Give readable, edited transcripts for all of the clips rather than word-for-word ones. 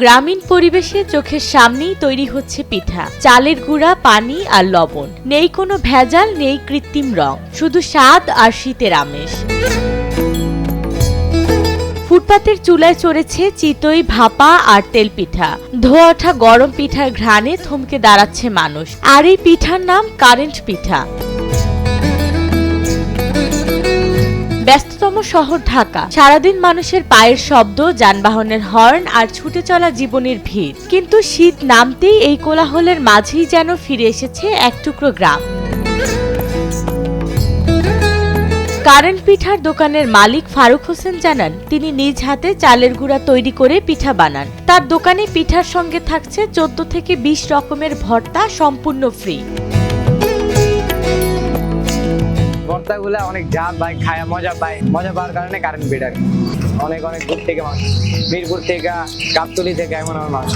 গ্রামীণ পরিবেশে চোখের সামনেই তৈরি হচ্ছে পিঠা। চালের গুঁড়া, পানি আর লবণ। নেই কোনো ভেজাল, নেই কৃত্রিম রং, শুধু স্বাদ আর শীতের আমেজ। ফুটপাতের চুলায় চড়েছে চিতই, ভাপা আর তেল পিঠা। ধোয়া ওঠা গরম পিঠার ঘ্রাণে থমকে দাঁড়াচ্ছে মানুষ। আর এই পিঠার নাম কারেন্ট পিঠা। ব্যস্ততম শহর ঢাকা, সারাদিন মানুষের পায়ের শব্দ, যানবাহনের হর্ন আর ছুটে চলা জীবনের ভিড়। কিন্তু শীত নামতেই এই কোলাহলের মাঝেই যেন ফিরে এসেছে এক টুকরো গ্রাম। কারেন্ট পিঠার দোকানের মালিক ফারুক হোসেন জানান, তিনি নিজ হাতে চালের গুঁড়া তৈরি করে পিঠা বানান। তার দোকানে পিঠার সঙ্গে থাকছে 14 থেকে 20 রকমের ভর্তা, সম্পূর্ণ ফ্রি। ভর্তাগুলা অনেক ঝাল ভাই, খায় মজা পাওয়ার কারণে কারেন্ট পিঠা অনেক দূর থেকে মাছ, মিরপুর থেকে, গাবতলী থেকে এমন আমার মাছ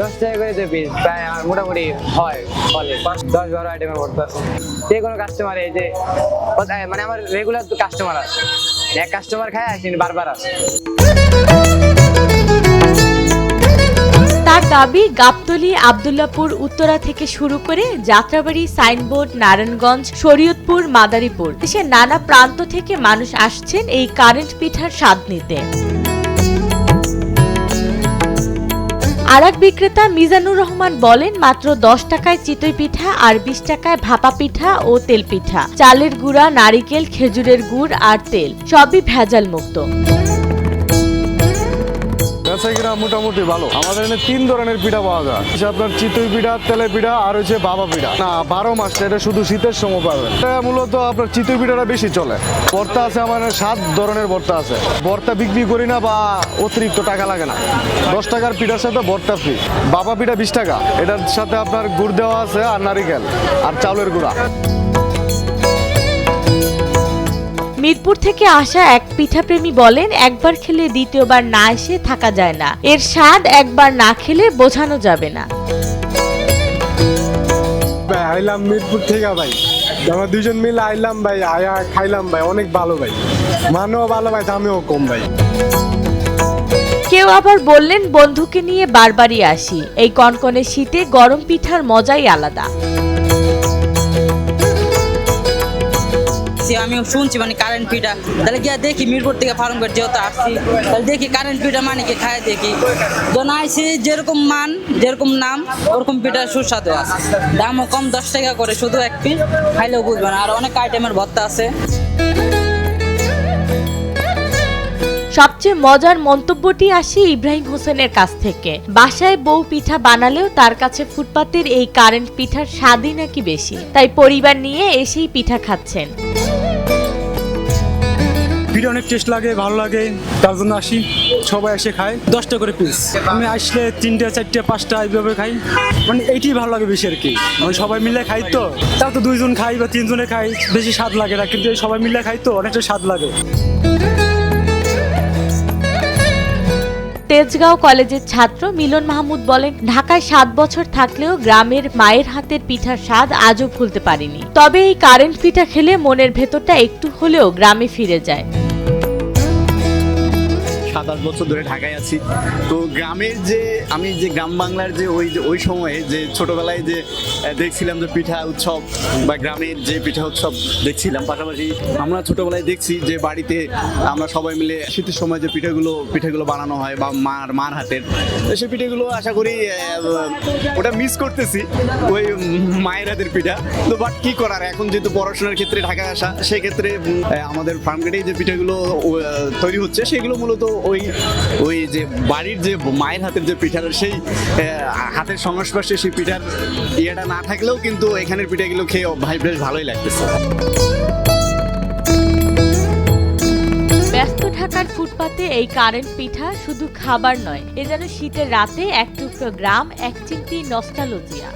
10 টাকা করে যে পিস, প্রায় আমার মোটামুটি হয় ফলে 10-12 আইটেমের ভর্তা। যে কোনো কাস্টমার, এই যে মানে আমার রেগুলার তো কাস্টমার আছে, এক কাস্টমার খায় আসেনি, বারবার আসে। তার দাবি, গাবতলী, আব্দুল্লাহপুর, উত্তরা থেকে শুরু করে যাত্রাবাড়ি, সাইনবোর্ড, নারায়ণগঞ্জ, শরীয়তপুর, মাদারীপুর, দেশের নানা প্রান্ত থেকে মানুষ আসছেন এই কারেন্ট পিঠার স্বাদ নিতে। আরেক বিক্রেতা মিজানুর রহমান বলেন, মাত্র 10 টাকায় চিতই পিঠা আর 20 টাকায় ভাপা পিঠা ও তেল পিঠা। চালের গুঁড়া, নারিকেল, খেজুরের গুড় আর তেল সবই ভেজাল মুক্ত। বেচাকেনা মোটামুটি ভালো। আমাদের এখানে 3 ধরনের পিঠা পাওয়া যায়। আপনার চিতই পিঠা, তেলে পিঠা আর হচ্ছে ভাপা পিঠা। না, 12 মাস, এটা শুধু শীতের সময় পাবেন। এটা মূলত আপনার চিতই পিঠাটা বেশি চলে। ভর্তা আছে আমার 7 ধরনের ভর্তা আছে। ভর্তা বিক্রি করি না বা অতিরিক্ত টাকা লাগে না। 10 টাকার পিঠার সাথে ভর্তা ফ্রি। ভাপা পিঠা 20 টাকা, এটার সাথে আপনার গুড় দেওয়া আছে আর নারিকেল আর চাউলের গুঁড়া। মিরপুর থেকে আসা এক পিঠাপ্রেমী বলেন, একবার খেলে দ্বিতীয়বার না এসে থাকা যায় না। এর স্বাদ একবার না খেলে বোঝানো যাবে না। আইলাম মিরপুর থেকে ভাই, আমরা 2জন মিলে আইলাম ভাই, আয়া খাইলাম ভাই, অনেক ভালো ভাই, মানও ভালো ভাই, দামেও কম ভাই। কেউ আবার বললেন, বন্ধুকে নিয়ে বারবারই আসি। এই কনকনে শীতে গরম পিঠার মজাই আলাদা। আমিও শুনছি মানে কারেন্ট পিঠা, তাহলে গিয়ে দেখি মিরপুর থেকে ফার্মগেট যেহেতু আসছি, তাহলে দেখি কারেন্ট পিঠা মানে কি খায় দেখি। যখন আইসি যেরকম মান, যেরকম নাম, ওরকম পিঠা সুস্বাদু আছে। দামও কম, 10 টাকা করে শুধু এক পিস, খাইলেও বুঝবে না। আর অনেক আইটেমের ভর্তা আছে। সবচেয়ে মজার মন্তব্যটি আসে ইব্রাহিম হোসেনের কাছ থেকে। বাসায় বউ পিঠা বানালেও তার কাছে ফুটপাতের এই কারেন্ট পিঠার স্বাদই নাকি বেশি, তাই পরিবার নিয়ে এসেই পিঠা খাচ্ছেন। পিঠা অনেক টেস্ট লাগে, ভালো লাগে, তার জন্য আসি। সবাই এসে খায়, 10 টাকা করে পিস। আমি আসলে 3টা, 4টা, 5টা এইভাবে খাই। মানে এইটাই ভালো লাগে বেশি আর কি। মানে সবাই মিলে খাই তো, তাও তো 2 জন খাই বা 3 জনে খাই, বেশি স্বাদ লাগে না। কিন্তু সবাই মিলে খাই তো অনেকটা স্বাদ লাগে। তেজগাঁও কলেজের ছাত্র মিলন মাহমুদ বলেন, ঢাকায় 7 বছর থাকলেও গ্রামের মায়ের হাতের পিঠার স্বাদ আজও ভুলতে পারিনি। তবে এই কারেন্ট পিঠা খেলে মনের ভেতরটা একটু হলেও গ্রামে ফিরে যায়। 7-8 বছর ধরে ঢাকায় আছি, তো গ্রামের যে আমি যে গ্রাম বাংলার যে ওই সময়ে যে ছোটবেলায় যে দেখছিলাম যে পিঠা উৎসব বা গ্রামের যে পিঠা উৎসব দেখছিলাম, পাশাপাশি আমরা ছোটবেলায় দেখছি যে বাড়িতে আমরা সবাই মিলে শীতের সময় যে পিঠাগুলো বানানো হয় বা মার হাতের, সেই পিঠাগুলো আশা করি ওটা মিস করতেছি, ওই মায়ের হাতের পিঠা। তো বাট কি করার, এখন যেহেতু পড়াশোনার ক্ষেত্রে ঢাকায় আসা, সেক্ষেত্রে আমাদের ফার্মগেটেই যে পিঠাগুলো তৈরি হচ্ছে সেগুলো মূলত ওই যে বাড়ির যে মায়ের হাতের যে পিঠার, সেই হাতের সংস্পর্শে সেই পিঠার ইয়েটা না থাকলেও কিন্তু এখানের পিঠাগুলো খেয়ে বেশ ভালোই লাগতেছে। ব্যস্ত ঢাকার ফুটপাতে এই কারেন্ট পিঠা শুধু খাবার নয়, এ যেন শীতের রাতে এক টুকরো গ্রাম, এক চিমটি নস্টালজিয়া।